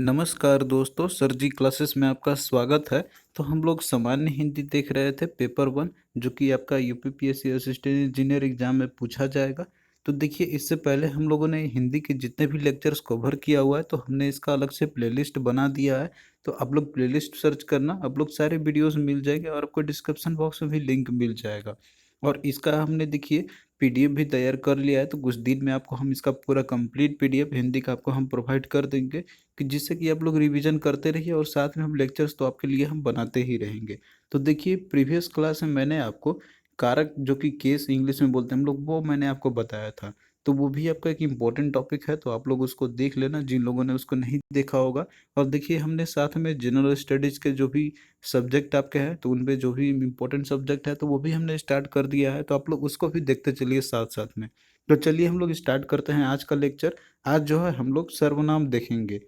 नमस्कार दोस्तों, सर जी क्लासेस में आपका स्वागत है। तो हम लोग सामान्य हिंदी देख रहे थे पेपर वन, जो कि आपका यूपीपीएससी असिस्टेंट इंजीनियर एग्जाम में पूछा जाएगा। तो देखिए, इससे पहले हम लोगों ने हिंदी के जितने भी लेक्चर्स कवर किया हुआ है, तो हमने इसका अलग से प्लेलिस्ट बना दिया है। तो आप लोग प्लेलिस्ट सर्च करना, आप लोग सारे वीडियोस मिल जाएंगे और आपको डिस्क्रिप्शन बॉक्स में भी लिंक मिल जाएगा। और इसका हमने देखिए पीडीएफ भी तैयार कर लिया है, तो कुछ दिन में आपको हम इसका पूरा कंप्लीट पीडीएफ हिंदी का आपको हम प्रोवाइड कर देंगे, कि जिससे कि आप लोग रिवीजन करते रहिए और साथ में हम लेक्चर्स तो आपके लिए हम बनाते ही रहेंगे। तो देखिए, प्रीवियस क्लास में मैंने आपको कारक, जो कि केस इंग्लिश में बोलते हैं हम लोग, वो मैंने आपको बताया था। तो वो भी आपका एक इम्पोर्टेंट टॉपिक है, तो आप लोग उसको देख लेना जिन लोगों ने उसको नहीं देखा होगा। और देखिए, हमने साथ में जनरल स्टडीज़ के जो भी सब्जेक्ट आपके हैं, तो उनपे जो भी इम्पोर्टेंट सब्जेक्ट है, तो वो भी हमने स्टार्ट कर दिया है। तो आप लोग उसको भी देखते चलिए साथ साथ में। तो चलिए हम लोग स्टार्ट करते हैं आज का लेक्चर। आज जो है हम लोग सर्वनाम देखेंगे।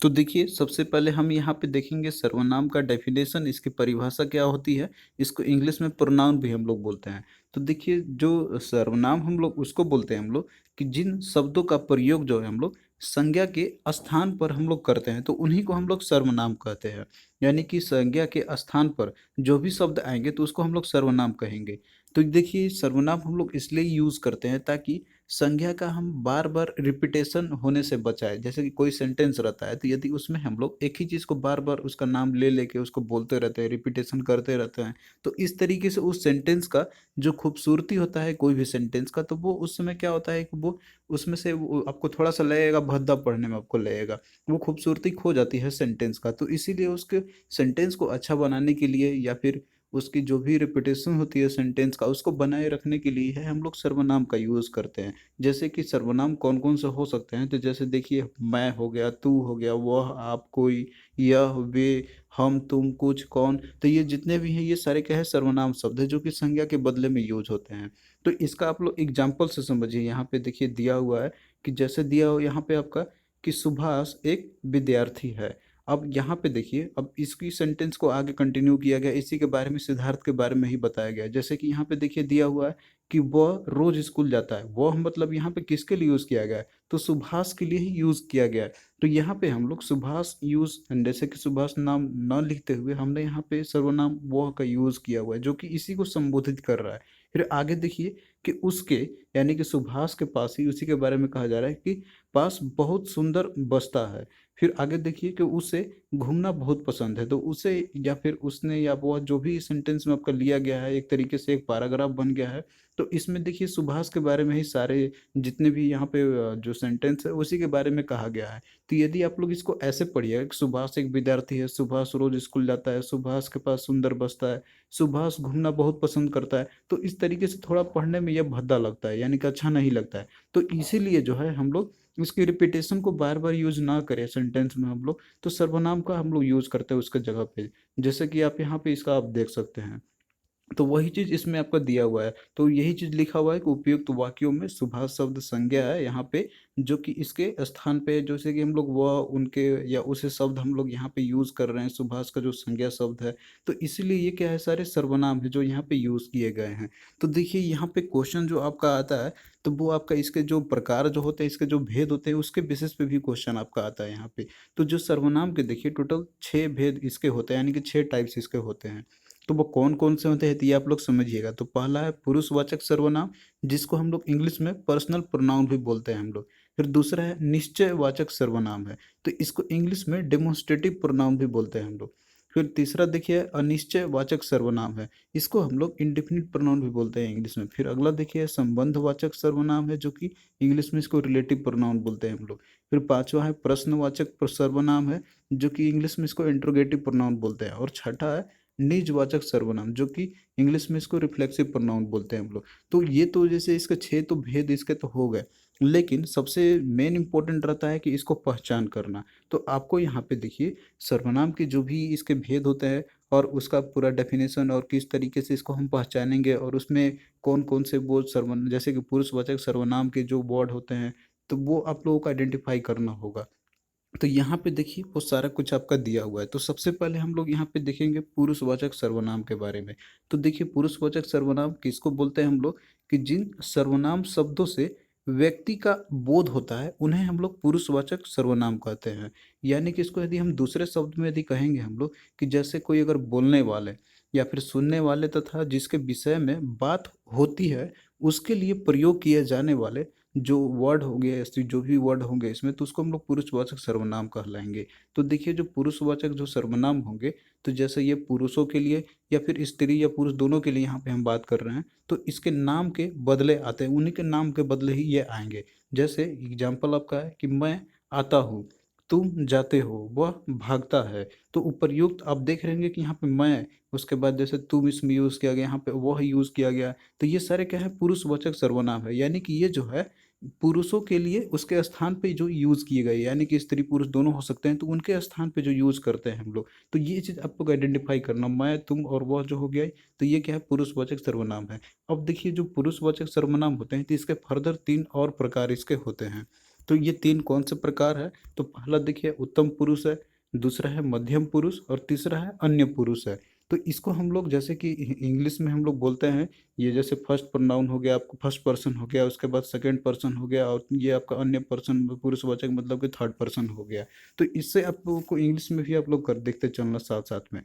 तो देखिए, सबसे पहले हम यहाँ पे देखेंगे सर्वनाम का डेफिनेशन, इसकी परिभाषा क्या होती है। इसको इंग्लिश में प्रोनाउन भी हम लोग बोलते हैं। तो देखिए, जो सर्वनाम हम लोग उसको बोलते हैं हम लोग, कि जिन शब्दों का प्रयोग जो है हम लोग संज्ञा के स्थान पर हम लोग करते हैं, तो उन्हीं को हम लोग सर्वनाम कहते हैं। यानी कि संज्ञा के स्थान पर जो भी शब्द आएंगे, तो उसको हम लोग सर्वनाम कहेंगे। तो देखिए, सर्वनाम हम लोग इसलिए यूज़ करते हैं ताकि संज्ञा का हम बार बार रिपीटेशन होने से बचाए। जैसे कि कोई सेंटेंस रहता है, तो यदि उसमें हम लोग एक ही चीज़ को बार बार उसका नाम ले लेके उसको बोलते रहते हैं, रिपीटेशन करते रहते हैं, तो इस तरीके से उस सेंटेंस का जो खूबसूरती होता है कोई भी सेंटेंस का, तो वो उस समय क्या होता है कि वो उसमें से वो आपको थोड़ा सा लगेगा, भद्दा पढ़ने में आपको लगेगा, वो खूबसूरती खो जाती है सेंटेंस का। तो इसीलिए उसके सेंटेंस को अच्छा बनाने के लिए, या फिर उसकी जो भी रिपीटेशन होती है सेंटेंस का, उसको बनाए रखने के लिए है हम लोग सर्वनाम का यूज़ करते हैं। जैसे कि सर्वनाम कौन-कौन से हो सकते हैं, तो जैसे देखिए, मैं हो गया, तू हो गया, वह, आप, कोई, यह, वे, हम, तुम, कुछ, कौन, तो ये जितने भी हैं, ये सारे क्या है, सर्वनाम शब्द है, जो कि संज्ञा के बदले में यूज़ होते हैं। तो इसका आप लोग एग्ज़ाम्पल से समझिए। यहाँ पे देखिए दिया हुआ है, कि जैसे दिया हो यहाँ पे आपका, कि सुभाष एक विद्यार्थी है। अब यहाँ पे देखिए, अब इसकी सेंटेंस को आगे कंटिन्यू किया गया, इसी के बारे में, सिद्धार्थ के बारे में ही बताया गया है। जैसे कि यहाँ पे देखिए दिया हुआ है कि वह रोज स्कूल जाता है। वह मतलब यहाँ पे किसके लिए यूज़ किया गया है, तो सुभाष के लिए ही यूज़ किया गया है। तो यहाँ पे हम लोग सुभाष यूज़, जैसे कि सुभाष नाम न लिखते हुए हमने यहाँ पे सर्वनाम वह का यूज़ किया हुआ है, जो कि इसी को संबोधित कर रहा है। फिर आगे देखिए कि उसके, यानी कि सुभाष के पास ही, उसी के बारे में कहा जा रहा है कि पास बहुत सुंदर बस्ता है। फिर आगे देखिए कि उसे घूमना बहुत पसंद है। तो उसे, या फिर उसने, या वह, जो भी सेंटेंस में आपका लिया गया है, एक तरीके से एक पैराग्राफ बन गया है। तो इसमें देखिए सुभाष के बारे में ही सारे जितने भी यहाँ पे जो सेंटेंस है उसी के बारे में कहा गया है। तो यदि आप लोग इसको ऐसे पढ़िएगा कि सुभाष एक विद्यार्थी है, सुभाष रोज स्कूल जाता है, सुभाष के पास सुंदर बस्ता है, सुभाष घूमना बहुत पसंद करता है, तो इस तरीके से थोड़ा पढ़ने में यह भद्दा लगता है, यानी कि अच्छा नहीं लगता है। तो इसीलिए जो है हम लोग इसकी रिपीटेशन को बार बार यूज ना करें सेंटेंस में हम लोग, तो सर्वनाम का हम लोग यूज करते हैं उसके जगह पे। जैसे कि आप यहाँ पे इसका आप देख सकते हैं। तो वही चीज़ इसमें आपका दिया हुआ है। तो यही चीज़ लिखा हुआ है कि उपयुक्त वाक्यों में सुभाष शब्द संज्ञा है यहाँ पे, जो कि इसके स्थान पे, जैसे कि हम लोग वह, उनके, या उसे शब्द हम लोग यहाँ पे यूज़ कर रहे हैं, सुभाष का जो संज्ञा शब्द है। तो इसीलिए ये क्या है, सारे सर्वनाम है जो यहाँ पे यूज़ किए गए हैं। तो देखिए, यहाँ पे क्वेश्चन जो आपका आता है, तो वो आपका इसके जो प्रकार जो होते हैं, इसके जो भेद होते हैं, उसके बेसिस पे भी क्वेश्चन आपका आता है यहाँ पे। तो जो सर्वनाम के देखिए टोटल 6 भेद इसके होते हैं, यानी कि 6 टाइप्स इसके होते हैं। तो वो कौन-कौन से होते हैं, तो ये आप लोग समझिएगा। तो पहला है पुरुषवाचक सर्वनाम, जिसको हम लोग इंग्लिश में पर्सनल प्रोनाउन भी बोलते हैं हम लोग। फिर दूसरा है निश्चयवाचक सर्वनाम है, तो इसको इंग्लिश में डेमोन्स्ट्रेटिव प्रोनाउन भी बोलते हैं हम लोग। फिर तीसरा देखिए अनिश्चयवाचक सर्वनाम है, इसको हम लोग इंडेफिनिट प्रोनाउन भी बोलते हैं इंग्लिश में। फिर अगला देखिए संबंधवाचक सर्वनाम है, जो कि इंग्लिश में इसको रिलेटिव प्रोनाउन बोलते हैं हम लोग। फिर पाँचवा है प्रश्नवाचक सर्वनाम है, जो कि इंग्लिश में इसको इंट्रोगेटिव प्रोनाउन बोलते हैं। और छठा है निजवाचक सर्वनाम, जो कि इंग्लिश में इसको रिफ्लेक्सिव प्रोनाउन बोलते हैं हम लोग। तो ये तो जैसे इसके 6 तो भेद इसके तो हो गए, लेकिन सबसे मेन इंपॉर्टेंट रहता है कि इसको पहचान करना। तो आपको यहाँ पे देखिए सर्वनाम के जो भी इसके भेद होते हैं, और उसका पूरा डेफिनेशन, और किस तरीके से इसको हम पहचानेंगे, और उसमें कौन-कौन से वो सर्वनाम, जैसे कि पुरुषवाचक सर्वनाम के जो वर्ड होते हैं, तो वो आप लोगों को आइडेंटिफ़ाई करना होगा। तो यहाँ पे देखिए वो सारा कुछ आपका दिया हुआ है। तो सबसे पहले हम लोग यहाँ पे देखेंगे पुरुषवाचक सर्वनाम के बारे में। तो देखिए पुरुषवाचक सर्वनाम किसको बोलते हैं हम लोग, कि जिन सर्वनाम शब्दों से व्यक्ति का बोध होता है उन्हें हम लोग पुरुषवाचक सर्वनाम कहते हैं। यानी कि इसको यदि हम दूसरे शब्द में यदि कहेंगे हम लोग कि जैसे कोई अगर बोलने वाले या फिर सुनने वाले तथा जिसके विषय में बात होती है उसके लिए प्रयोग किए जाने वाले जो वर्ड होंगे, ऐसे जो भी वर्ड होंगे इसमें, तो उसको हम लोग पुरुषवाचक सर्वनाम कहलाएंगे। तो देखिए जो पुरुषवाचक जो सर्वनाम होंगे, तो जैसे ये पुरुषों के लिए या फिर स्त्री या पुरुष दोनों के लिए यहाँ पे हम बात कर रहे हैं, तो इसके नाम के बदले आते हैं, उन्हीं के नाम के बदले ही ये आएंगे। जैसे एग्जाम्पल आपका है कि मैं आता हूँ, तुम जाते हो, वह भागता है। तो उपर्युक्त आप देख रहे होंगे कि यहाँ पे मैं, उसके बाद जैसे तुम इसमें यूज किया गया, यहाँ पे वह यूज किया गया। तो ये सारे क्या है, पुरुषवाचक सर्वनाम है। यानी कि ये जो है पुरुषों के लिए उसके स्थान पे जो यूज किए गए, यानी कि स्त्री पुरुष दोनों हो सकते हैं, तो उनके स्थान पे जो यूज करते हैं हम लोग। तो ये चीज आप लोग आइडेंटिफाई करना, मैं तुम और वह जो हो गया, तो ये क्या है, पुरुषवाचक सर्वनाम है। अब देखिए जो पुरुषवाचक सर्वनाम होते हैं तो इसके फर्दर तीन और प्रकार इसके होते हैं। तो ये तीन कौन से प्रकार है, तो पहला देखिए उत्तम पुरुष है, दूसरा है मध्यम पुरुष और तीसरा है अन्य पुरुष है। तो इसको हम लोग जैसे कि इंग्लिश में हम लोग बोलते हैं, ये जैसे फर्स्ट प्रोनाउन हो गया, आपको फर्स्ट पर्सन हो गया, उसके बाद सेकंड पर्सन हो गया, और ये आपका अन्य पर्सन पुरुषवाचक मतलब कि थर्ड पर्सन हो गया। तो इससे आप लोगों को इंग्लिश में भी आप लोग कर देखते चलना साथ साथ में।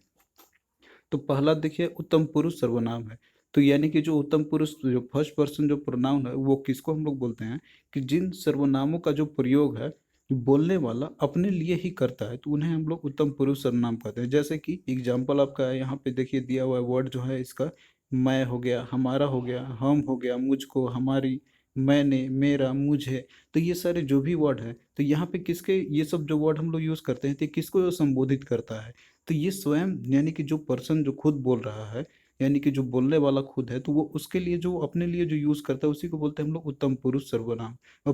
तो पहला देखिए उत्तम पुरुष सर्वनाम है। तो यानी कि जो उत्तम पुरुष जो फर्स्ट पर्सन जो प्रोनाउन है वो किसको हम लोग बोलते हैं, कि जिन सर्वनामों का जो प्रयोग है बोलने वाला अपने लिए ही करता है, तो उन्हें हम लोग उत्तम पुरुष सर्वनाम कहते हैं। जैसे कि एग्जाम्पल आपका है यहाँ पे देखिए दिया हुआ है वर्ड जो है इसका, मैं हो गया, हमारा हो गया, हम हो गया, मुझको, हमारी, मैंने, मेरा, मुझे। तो ये सारे जो भी वर्ड है, तो यहाँ पे किसके, ये सब जो वर्ड हम लोग यूज करते हैं तो ये किसको संबोधित करता है, तो ये स्वयं यानी कि जो पर्सन जो खुद बोल रहा है, यानी कि जो बोलने वाला खुद है, तो वो उसके लिए जो अपने लिए जो यूज करता है उसी को बोलते हैं हम लोग उत्तम पुरुष सर्वनाम। और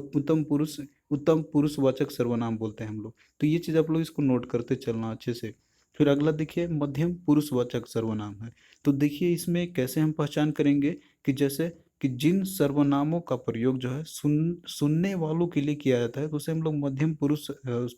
उत्तम पुरुषवाचक सर्वनाम बोलते हैं हम लोग। तो ये चीज आप लोग इसको नोट करते चलना अच्छे से। फिर अगला देखिए मध्यम पुरुषवाचक सर्वनाम है। तो देखिए इसमें कैसे हम पहचान करेंगे, कि जैसे कि जिन सर्वनामों का प्रयोग जो है सुनने वालों के लिए किया जाता है, तो उसे हम लोग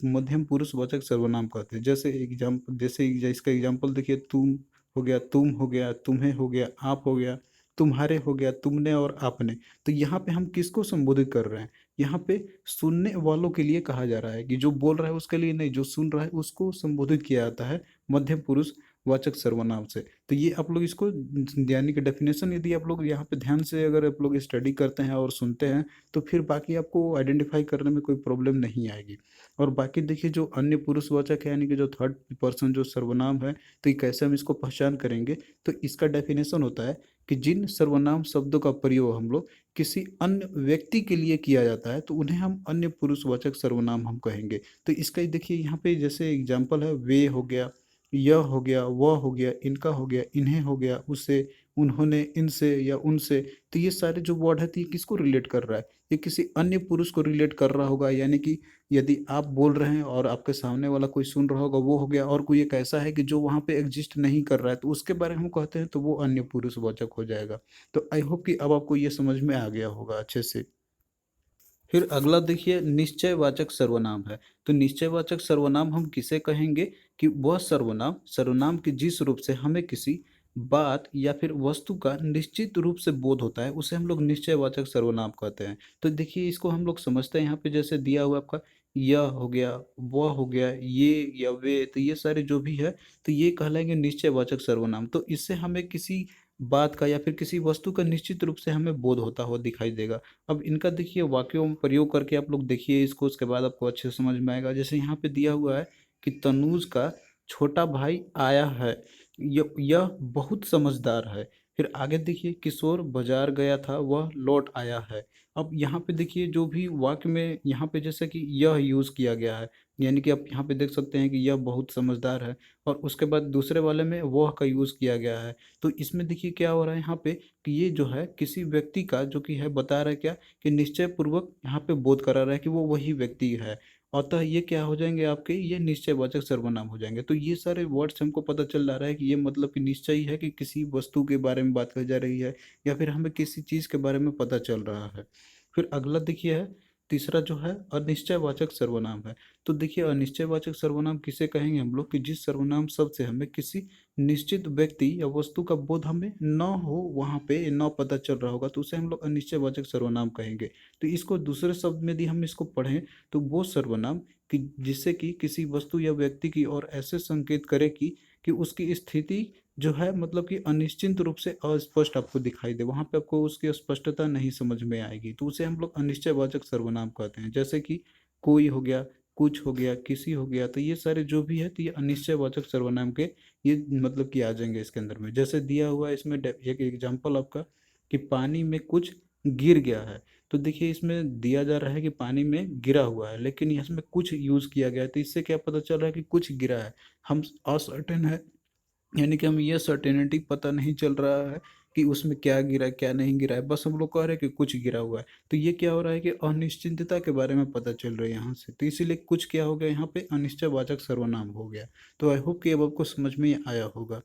मध्यम पुरुषवाचक सर्वनाम कहते हैं। जैसे इसका एग्जाम्पल देखिए, तुम हो गया, तुम हो गया, तुम्हें हो गया, आप हो गया, तुम्हारे हो गया, तुमने और आपने। तो यहाँ पे हम किसको संबोधित कर रहे हैं, यहाँ पे सुनने वालों के लिए कहा जा रहा है, कि जो बोल रहा है उसके लिए नहीं, जो सुन रहा है उसको संबोधित किया जाता है मध्यम पुरुष वाचक सर्वनाम से। तो ये आप लोग इसको यानी कि डेफिनेशन यदि आप लोग यहाँ पे ध्यान से अगर आप लोग स्टडी करते हैं और सुनते हैं, तो फिर बाकी आपको आइडेंटिफाई करने में कोई प्रॉब्लम नहीं आएगी। और बाकी देखिए जो अन्य पुरुषवाचक है, यानी कि जो थर्ड पर्सन जो सर्वनाम है, तो ये कैसे हम इसको पहचान करेंगे, तो इसका डेफिनेशन होता है कि जिन सर्वनाम शब्दों का प्रयोग हम लोग किसी अन्य व्यक्ति के लिए किया जाता है, तो उन्हें हम अन्य पुरुषवाचक सर्वनाम हम कहेंगे। तो इसका ही देखिए यहाँ पे जैसे एग्जाम्पल है, वे हो गया, यह हो गया, वह हो गया, इनका हो गया, इन्हें हो गया, उससे, उन्होंने, इनसे या उनसे। तो ये सारे जो वर्ड है, तो ये किसको रिलेट कर रहा है, ये किसी अन्य पुरुष को रिलेट कर रहा होगा। यानी कि यदि आप बोल रहे हैं और आपके सामने वाला कोई सुन रहा होगा, वो हो गया। और कोई एक ऐसा है कि जो वहाँ पे एग्जिस्ट नहीं कर रहा है, तो उसके बारे में हम कहते हैं, तो वो अन्य पुरुषवाचक हो जाएगा। तो आई होप कि अब आपको ये समझ में आ गया होगा अच्छे से। फिर अगला देखिए निश्चयवाचक सर्वनाम है। तो निश्चयवाचक सर्वनाम हम किसे कहेंगे, कि वह सर्वनाम सर्वनाम के जिस रूप से हमें किसी बात या फिर वस्तु का निश्चित रूप से बोध होता है, उसे हम लोग निश्चयवाचक सर्वनाम कहते हैं। तो देखिए इसको हम लोग समझते हैं, यहाँ पे जैसे दिया हुआ आपका, यह हो गया, वह हो गया, ये या वे, तो ये सारे जो भी है, तो ये कहलाएंगे निश्चयवाचक सर्वनाम। तो इससे हमें किसी बात का या फिर किसी वस्तु का निश्चित रूप से हमें बोध होता हुआ दिखाई देगा। अब इनका देखिए वाक्यों में प्रयोग करके आप लोग देखिए इसको, उसके बाद आपको अच्छे से समझ में आएगा। जैसे यहाँ पे दिया हुआ है कि तनुज का छोटा भाई आया है, यह बहुत समझदार है। फिर आगे देखिए, किशोर बाजार गया था, वह लौट आया है। अब यहाँ पे देखिए जो भी वाक्य में यहाँ पे जैसे कि यह यूज किया गया है, यानी कि आप यहाँ पे देख सकते हैं कि यह बहुत समझदार है, और उसके बाद दूसरे वाले में वह का यूज किया गया है। तो इसमें देखिए क्या हो रहा है यहाँ पे, कि ये जो है किसी व्यक्ति का जो कि है बता रहा है क्या, कि निश्चय पूर्वक यहाँ पे बोध करा रहा है कि वो वही व्यक्ति है। अतः ये क्या हो जाएंगे आपके, ये निश्चयवाचक सर्वनाम हो जाएंगे। तो ये सारे वर्ड्स हमको पता चल रहा है कि ये मतलब कि निश्चय ही है कि किसी वस्तु के बारे में बात कही जा रही है, या फिर हमें किसी चीज के बारे में पता चल रहा है। फिर अगला देखिए है तीसरा जो है अनिश्चयवाचक सर्वनाम है। तो देखिए अनिश्चयवाचक सर्वनाम किसे कहेंगे हम लोग कि जिस सर्वनाम शब्द से हमें किसी निश्चित व्यक्ति या वस्तु का बोध हमें न हो, वहां पे न पता चल रहा होगा, तो उसे हम लोग अनिश्चयवाचक सर्वनाम कहेंगे। तो इसको दूसरे शब्द में यदि हम इसको पढ़ें तो वो सर्वनाम कि जिससे कि किसी वस्तु या व्यक्ति की ओर ऐसे संकेत करे कि उसकी स्थिति जो है मतलब कि अनिश्चित रूप से अस्पष्ट आपको दिखाई दे, वहां पे आपको उसकी स्पष्टता नहीं समझ में आएगी, तो उसे हम लोग अनिश्चयवाचक सर्वनाम कहते हैं। जैसे कि कोई हो गया, कुछ हो गया, किसी हो गया, तो ये सारे जो भी है तो ये अनिश्चयवाचक सर्वनाम के ये मतलब कि आ जाएंगे इसके अंदर में। जैसे दिया हुआ है इसमें एक एग्जाम्पल आपका कि पानी में कुछ गिर गया है। तो देखिए इसमें दिया जा रहा है कि पानी में गिरा हुआ है, लेकिन इसमें कुछ यूज किया गया है, तो इससे क्या पता चल रहा है कि कुछ गिरा है। हम असर्टेन है, यानी कि हम ये सर्टेनिटी पता नहीं चल रहा है कि उसमें क्या गिरा है क्या नहीं गिरा है, बस हम लोग कह रहे हैं कि कुछ गिरा हुआ है। तो ये क्या हो रहा है कि अनिश्चितता के बारे में पता चल रहा है यहाँ से, तो इसीलिए कुछ क्या हो गया यहाँ पे अनिश्चयवाचक सर्वनाम हो गया। तो आई होप कि अब आपको समझ में आया होगा।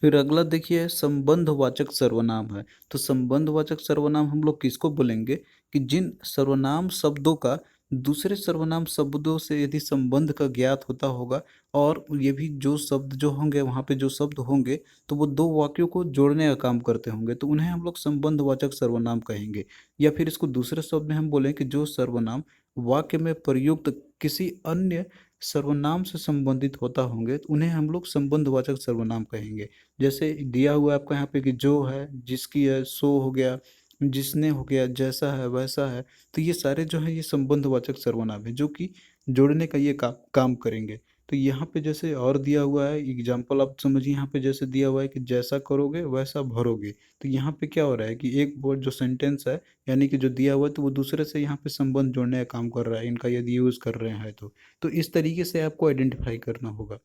फिर अगला देखिए संबंधवाचक सर्वनाम है। तो संबंधवाचक सर्वनाम हम लोग किसको बोलेंगे कि जिन सर्वनाम शब्दों का दूसरे सर्वनाम शब्दों से यदि संबंध का ज्ञात होता होगा, और ये भी जो शब्द जो होंगे वहाँ पे जो शब्द होंगे तो वो दो वाक्यों को जोड़ने का काम करते होंगे, तो उन्हें हम लोग संबंधवाचक सर्वनाम कहेंगे। या फिर इसको दूसरे शब्द में हम बोलें कि जो सर्वनाम वाक्य में प्रयुक्त किसी अन्य सर्वनाम से संबंधित होता होंगे तो उन्हें हम लोग संबंधवाचक सर्वनाम कहेंगे। जैसे दिया हुआ है आपको यहाँ पे कि जो है, जिसकी है, सो हो गया, जिसने हो गया, जैसा है, वैसा है। तो ये सारे जो है ये संबंधवाचक सर्वनाम है जो कि जोड़ने का ये काम करेंगे। तो यहाँ पे जैसे और दिया हुआ है एग्जाम्पल आप समझिए, यहाँ पे जैसे दिया हुआ है कि जैसा करोगे वैसा भरोगे। तो यहाँ पे क्या हो रहा है कि एक वर्ड जो सेंटेंस है, यानी कि जो दिया हुआ है तो वो दूसरे से यहाँ पे संबंध जोड़ने का काम कर रहा है, इनका यदि यूज कर रहे हैं तो इस तरीके से आपको आइडेंटिफाई करना होगा।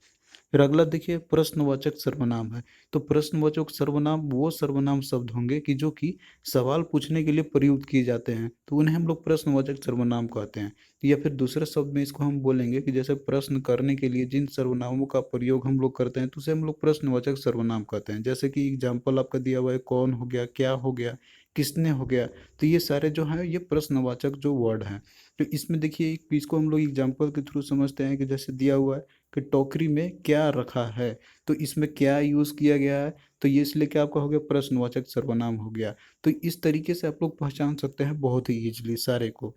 फिर अगला देखिए प्रश्नवाचक सर्वनाम है। तो प्रश्नवाचक सर्वनाम वो सर्वनाम शब्द होंगे कि जो कि सवाल पूछने के लिए प्रयुक्त किए जाते हैं, तो उन्हें हम लोग प्रश्नवाचक सर्वनाम कहते हैं। या फिर दूसरे शब्द में इसको हम बोलेंगे कि जैसे प्रश्न करने के लिए जिन सर्वनामों का प्रयोग हम लोग करते हैं तो उसे हम लोग प्रश्नवाचक सर्वनाम कहते हैं। जैसे कि एग्जाम्पल आपका दिया हुआ है कौन हो गया, क्या हो गया, किसने हो गया, तो ये सारे जो हैं ये प्रश्नवाचक जो वर्ड हैं। तो इसमें देखिए इसको हम लोग एग्जाम्पल के थ्रू समझते हैं कि जैसे दिया हुआ है कि टोकरी में क्या रखा है, तो इसमें क्या यूज किया गया है, तो ये इसलिए क्या आपका हो गया प्रश्नवाचक सर्वनाम हो गया। तो इस तरीके से आप लोग पहचान सकते हैं बहुत ही इजीली सारे को।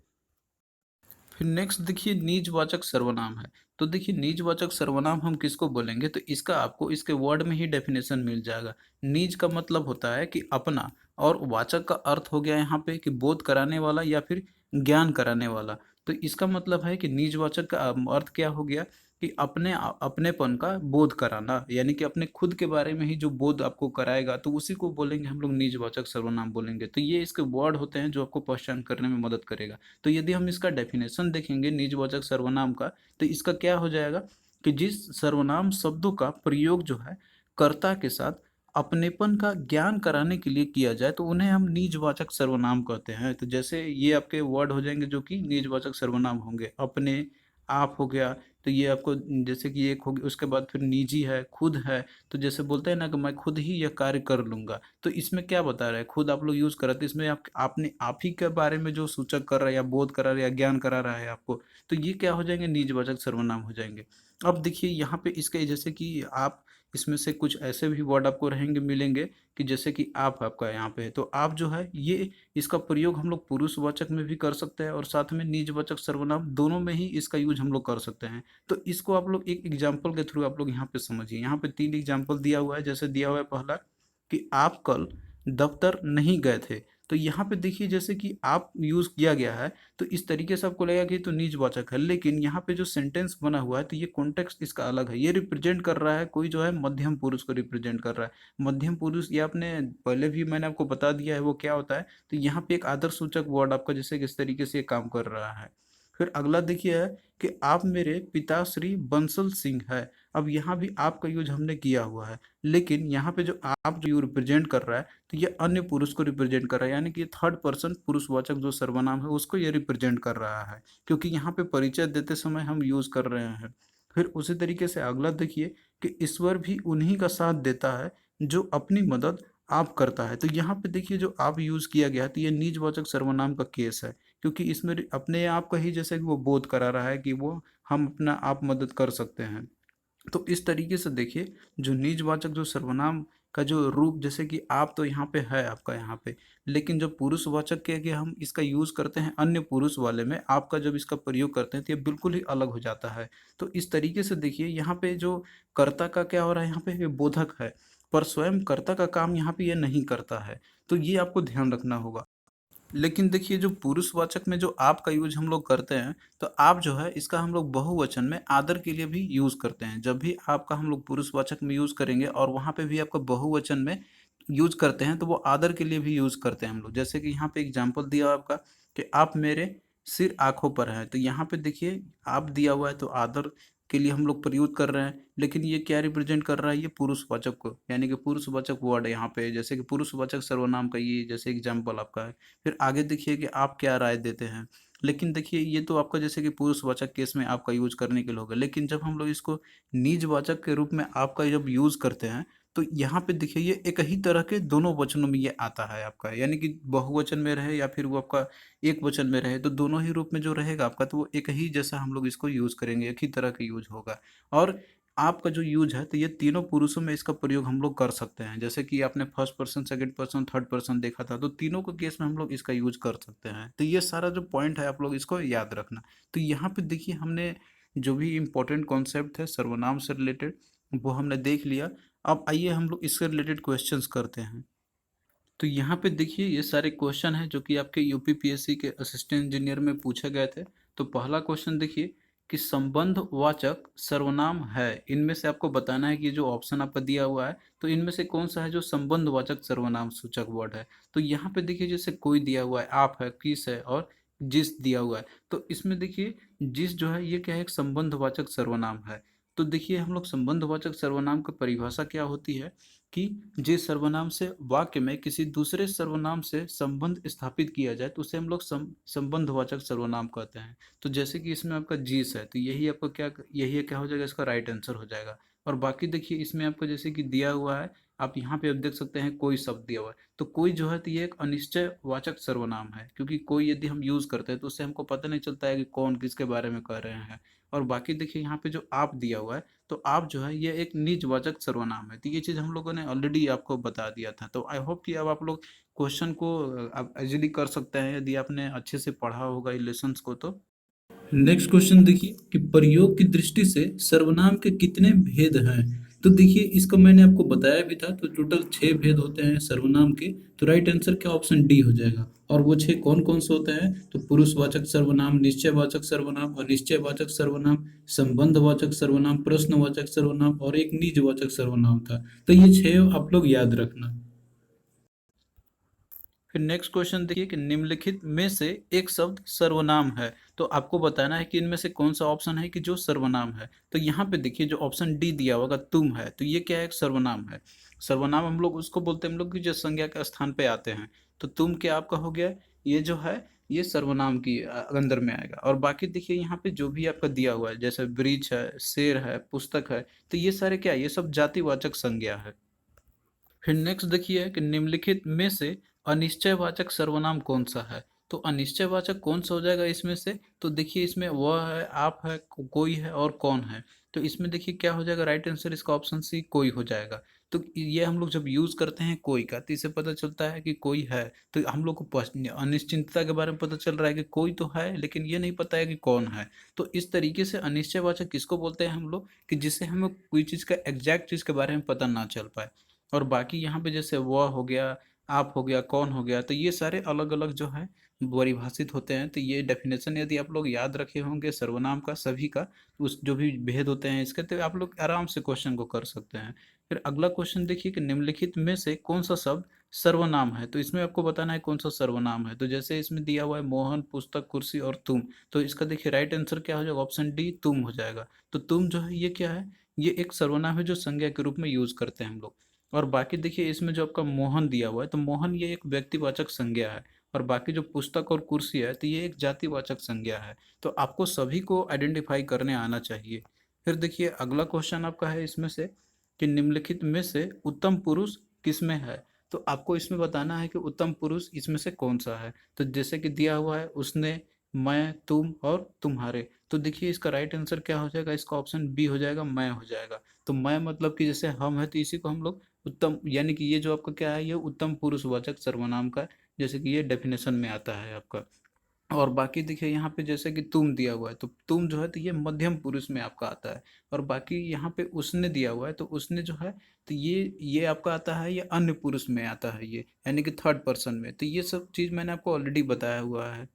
फिर नेक्स्ट देखिए निजवाचक सर्वनाम है। तो देखिए निजवाचक सर्वनाम हम किसको बोलेंगे, तो इसका आपको इसके वर्ड में ही डेफिनेशन मिल जाएगा। निज का मतलब होता है कि अपना, और वाचक का अर्थ हो गया यहाँ पे कि बोध कराने वाला या फिर ज्ञान कराने वाला। तो इसका मतलब है कि निजवाचक का अर्थ क्या हो गया कि अपनेपन का बोध कराना, यानी कि अपने खुद के बारे में ही जो बोध आपको कराएगा तो उसी को बोलेंगे हम लोग निजवाचक सर्वनाम बोलेंगे। तो ये इसके वर्ड होते हैं जो आपको पहचान करने में मदद करेगा। तो यदि हम इसका डेफिनेशन देखेंगे निजवाचक सर्वनाम का, तो इसका क्या हो जाएगा कि जिस सर्वनाम शब्दों का प्रयोग जो है कर्ता के साथ अपनेपन का ज्ञान कराने के लिए किया जाए तो उन्हें हम निजवाचक सर्वनाम कहते हैं। तो जैसे ये आपके वर्ड हो जाएंगे जो कि निजवाचक सर्वनाम होंगे। अपने, आप हो गया, तो ये आपको जैसे कि एक हो गया, उसके बाद फिर निजी है, खुद है। तो जैसे बोलते हैं ना कि मैं खुद ही यह कार्य कर लूंगा, तो इसमें क्या बता रहा है, खुद आप लोग यूज कर रहे थे, इसमें आपने आप ही के बारे में जो सूचक कर रहा है या बोध करा रहा है या ज्ञान करा रहा है आपको, तो ये क्या हो जाएंगे निजवाचक सर्वनाम हो जाएंगे। अब देखिए यहाँ पे इसके जैसे कि आप, इसमें से कुछ ऐसे भी वर्ड आपको रहेंगे मिलेंगे कि जैसे कि आप, आपका यहाँ पे है तो आप जो है ये इसका प्रयोग हम लोग पुरुषवाचक में भी कर सकते हैं और साथ में निजवाचक सर्वनाम दोनों में ही इसका यूज हम लोग कर सकते हैं। तो इसको आप लोग एक एग्जाम्पल के थ्रू आप लोग यहाँ पे समझिए। यहाँ पे 3 एग्जाम्पल दिया हुआ है। जैसे दिया हुआ है पहला कि आप कल दफ्तर नहीं गए थे। तो यहाँ पे देखिए जैसे कि आप यूज किया गया है, तो इस तरीके से आपको लगेगा कि तो निजवाचक है, लेकिन यहाँ पे जो सेंटेंस बना हुआ है तो ये कॉन्टेक्स्ट इसका अलग है। ये रिप्रेजेंट कर रहा है कोई जो है मध्यम पुरुष को रिप्रेजेंट कर रहा है। मध्यम पुरुष ये आपने पहले भी मैंने आपको बता दिया है वो क्या होता है। तो यहाँ पे एक आदर सूचक वर्ड आपका जैसे किस तरीके से ये काम कर रहा है। फिर अगला देखिए है कि आप मेरे पिता श्री बंसल सिंह है। अब यहाँ भी आपका यूज हमने किया हुआ है, लेकिन यहाँ पे जो आप जो रिप्रेजेंट कर रहा है तो ये अन्य पुरुष को रिप्रेजेंट कर रहा है, यानी कि थर्ड पर्सन पुरुषवाचक जो सर्वनाम है उसको ये रिप्रेजेंट कर रहा है, क्योंकि यहाँ पे परिचय देते समय हम यूज कर रहे हैं। फिर उसी तरीके से अगला देखिए कि ईश्वर भी उन्हीं का साथ देता है जो अपनी मदद आप करता है। तो यहाँ पे देखिए जो आप यूज किया गया तो ये निजवाचक सर्वनाम का केस है, क्योंकि इसमें अपने आप का ही जैसे कि वो बोध करा रहा है कि वो हम अपना आप मदद कर सकते हैं। तो इस तरीके से देखिए, जो निजवाचक जो सर्वनाम का जो रूप, जैसे कि आप तो यहाँ पे है आपका यहाँ पे, लेकिन जो पुरुषवाचक के कि हम इसका यूज करते हैं अन्य पुरुष वाले में, आपका जब इसका प्रयोग करते हैं तो ये बिल्कुल ही अलग हो जाता है। तो इस तरीके से देखिए यहाँ पे जो कर्ता का क्या हो रहा है, यहाँ पे ये बोधक है, पर स्वयं कर्ता का काम यहाँ पे ये नहीं करता है। तो ये आपको ध्यान रखना होगा। लेकिन देखिए, जो पुरुषवाचक में जो आप का यूज हम लोग करते हैं, तो आप जो है इसका हम लोग बहुवचन में आदर के लिए भी यूज करते हैं। जब भी आपका हम लोग पुरुषवाचक में यूज करेंगे और वहां पे भी आपका बहुवचन में यूज करते हैं, तो वो आदर के लिए भी यूज करते हैं हम लोग। जैसे कि यहाँ पे एग्जाम्पल दिया हुआ है आपका कि आप मेरे सिर आंखों पर है, तो यहाँ पे देखिए आप दिया हुआ है तो आदर के लिए हम लोग प्रयोग कर रहे हैं, लेकिन ये क्या रिप्रेजेंट कर रहा है, ये पुरुषवाचक को, यानी कि पुरुषवाचक वर्ड है यहाँ पे, जैसे कि पुरुषवाचक सर्वनाम का ये जैसे एग्जाम्पल आपका है। फिर आगे देखिए कि आप क्या राय देते हैं। लेकिन देखिए ये तो आपका जैसे कि पुरुषवाचक केस में आपका यूज करने के लिए होगा, लेकिन जब हम लोग इसको निजवाचक के रूप में आपका जब यूज करते हैं, तो यहाँ पे देखिए ये एक ही तरह के दोनों वचनों में ये आता है आपका, यानी कि बहुवचन में रहे या फिर वो आपका एक वचन में रहे, तो दोनों ही रूप में जो रहेगा आपका, तो वो एक ही जैसा हम लोग इसको यूज करेंगे, एक ही तरह का यूज होगा। और आपका जो यूज है, तो ये तीनों पुरुषों में इसका प्रयोग हम लोग कर सकते हैं। जैसे कि आपने first person, second person, third person देखा था, तो तीनों के केस में हम लोग इसका यूज कर सकते हैं। तो ये सारा जो पॉइंट है आप लोग इसको याद रखना। तो यहाँ पे देखिए हमने जो भी इम्पोर्टेंट कॉन्सेप्ट है सर्वनाम से रिलेटेड, वो हमने देख लिया। अब आइए हम लोग इससे रिलेटेड क्वेश्चंस करते हैं। तो यहाँ पे देखिए ये सारे क्वेश्चन हैं जो कि आपके यूपीपीएससी के असिस्टेंट इंजीनियर में पूछे गए थे। तो पहला क्वेश्चन देखिए कि संबंध वाचक सर्वनाम है, इनमें से आपको बताना है कि जो ऑप्शन आपका दिया हुआ है, तो इनमें से कौन सा है जो संबंध वाचक सर्वनाम सूचक वर्ड है। तो यहाँ पे देखिए जैसे कोई दिया हुआ है, आप है, किस है और जिस दिया हुआ है। तो इसमें देखिए जिस जो है ये क्या है, एक संबंध वाचक सर्वनाम है। तो देखिए हम लोग संबंध वाचक सर्वनाम की परिभाषा क्या होती है कि जिस सर्वनाम से वाक्य में किसी दूसरे सर्वनाम से संबंध स्थापित किया जाए, तो उसे हम लोग संबंधवाचक सर्वनाम कहते हैं। तो जैसे कि इसमें आपका जिस है, तो यही आपका क्या, यही क्या हो जाएगा, इसका राइट आंसर हो जाएगा। और बाकी देखिए इसमें आपको जैसे कि दिया हुआ है, आप यहाँ पे आप देख सकते हैं कोई शब्द दिया हुआ है, तो कोई जो है तो ये एक अनिश्चय वाचक सर्वनाम है, क्योंकि कोई यदि हम यूज करते हैं तो उससे हमको पता नहीं चलता है कि कौन किसके बारे में कह रहे हैं। और बाकी देखिए यहाँ पे जो आप दिया हुआ है, तो आप जो है ये एक निजवाचक सर्वनाम है। तो ये चीज़ हम लोगों ने ऑलरेडी आपको बता दिया था। तो आई होप कि अब आप लोग क्वेश्चन को आप इजीली कर सकते हैं यदि आपने अच्छे से पढ़ा होगा इन लेसन्स को। तो नेक्स्ट क्वेश्चन देखिए कि प्रयोग की दृष्टि से सर्वनाम के कितने भेद हैं। तो देखिए इसको मैंने आपको बताया भी था, तो टोटल 6 भेद होते हैं सर्वनाम के। तो राइट आंसर क्या, ऑप्शन डी हो जाएगा। और वो 6 कौन कौन से होते हैं, तो पुरुषवाचक सर्वनाम, निश्चयवाचक सर्वनाम, अनिश्चयवाचक सर्वनाम, संबंधवाचक सर्वनाम, प्रश्नवाचक सर्वनाम और एक निजवाचक सर्वनाम था। तो ये 6 आप लोग याद रखना। फिर नेक्स्ट क्वेश्चन देखिए कि निम्नलिखित में से एक शब्द सर्वनाम है, तो आपको बताना है कि इनमें से कौन सा ऑप्शन है कि जो सर्वनाम है। तो यहाँ पे देखिए जो ऑप्शन डी दिया होगा तुम है, तो ये क्या है, एक सर्वनाम है। सर्वनाम हम लोग उसको बोलते हैं हम लोग कि जो संज्ञा के स्थान पे आते हैं। तो तुम क्या आपका हो गया, ये जो है ये सर्वनाम की अंदर में आएगा। और बाकी देखिए यहाँ पे जो भी आपका दिया हुआ है, जैसे वृक्ष है, शेर है, पुस्तक है, तो ये सारे क्या है, ये सब जातिवाचक संज्ञा है। फिर नेक्स्ट देखिए कि निम्नलिखित में से अनिश्चयवाचक सर्वनाम कौन सा है। तो अनिश्चयवाचक कौन सा हो जाएगा इसमें से, तो देखिए इसमें वह है, आप है, कोई है और कौन है। तो इसमें देखिए क्या हो जाएगा, राइट आंसर इसका ऑप्शन सी कोई हो जाएगा। तो ये हम लोग जब यूज करते हैं कोई का, तो इससे पता चलता है कि कोई है। तो हम लोग को अनिश्चितता के बारे में पता चल रहा है कि कोई तो है, लेकिन ये नहीं पता है कि कौन है। तो इस तरीके से अनिश्चयवाचक किसको बोलते हैं हम लोग, कि जिससे हमें कोई चीज़ का एग्जैक्ट चीज़ के बारे में पता ना चल पाए। और बाकी यहाँ पे जैसे वह हो गया, आप हो गया, कौन हो गया, तो ये सारे अलग अलग जो है परिभाषित होते हैं। तो ये डेफिनेशन यदि आप लोग याद रखे होंगे सर्वनाम का सभी का, उस जो भी भेद होते हैं इसके, तो आप लोग आराम से क्वेश्चन को कर सकते हैं। फिर अगला क्वेश्चन देखिए कि निम्नलिखित में से कौन सा शब्द सर्वनाम है। तो इसमें आपको बताना है कौन सा सर्वनाम है। तो जैसे इसमें दिया हुआ है मोहन, पुस्तक, कुर्सी और तुम, तो इसका देखिए राइट आंसर क्या हो जाएगा, ऑप्शन डी तुम हो जाएगा। तो तुम जो है ये क्या है, ये एक सर्वनाम है जो संज्ञा के रूप में यूज करते हैं हम लोग। और बाकी देखिए इसमें जो आपका मोहन दिया हुआ है, तो मोहन ये एक व्यक्तिवाचक संज्ञा है। और बाकी जो पुस्तक और कुर्सी है, तो ये एक जातिवाचक संज्ञा है। तो आपको सभी को आइडेंटिफाई करने आना चाहिए। फिर देखिए अगला क्वेश्चन आपका है इसमें से कि निम्नलिखित में से उत्तम पुरुष किसमें है। तो आपको इसमें बताना है कि उत्तम पुरुष इसमें से कौन सा है। तो जैसे कि दिया हुआ है उसने, मैं, तुम और तुम्हारे। तो देखिए इसका राइट आंसर क्या हो जाएगा, इसका ऑप्शन बी हो जाएगा, मैं हो जाएगा। तो मैं मतलब कि जैसे हम है तो इसी को हम लोग उत्तम, यानी कि ये जो आपका क्या है, ये उत्तम पुरुषवाचक सर्वनाम का, जैसे कि ये डेफिनेशन में आता है आपका। और बाकी देखिए यहाँ पे जैसे कि तुम दिया हुआ है, तो तुम जो है तो ये मध्यम पुरुष में आपका आता है। और बाकी यहाँ पे उसने दिया हुआ है, तो उसने जो है तो ये आपका आता है, ये अन्य पुरुष में आता है, ये यानी कि थर्ड पर्सन में। तो ये सब चीज़ मैंने आपको ऑलरेडी बताया हुआ है।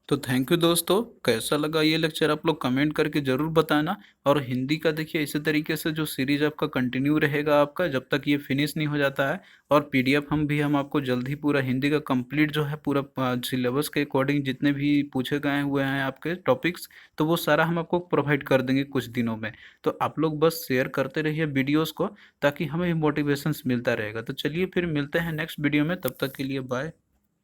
तो थैंक यू दोस्तों, कैसा लगा ये लेक्चर आप लोग कमेंट करके ज़रूर बताना। और हिंदी का देखिए इसी तरीके से जो सीरीज आपका कंटिन्यू रहेगा आपका, जब तक ये फिनिश नहीं हो जाता है। और पीडीएफ हम आपको जल्द ही पूरा हिंदी का कंप्लीट जो है पूरा सिलेबस के अकॉर्डिंग जितने भी पूछे गए हुए हैं आपके टॉपिक्स, तो वो सारा हम आपको प्रोवाइड कर देंगे कुछ दिनों में। तो आप लोग बस शेयर करते रहिए वीडियोज़ को, ताकि हमें भी मोटिवेशंस मिलता रहेगा। तो चलिए फिर मिलते हैं नेक्स्ट वीडियो में, तब तक के लिए बाय।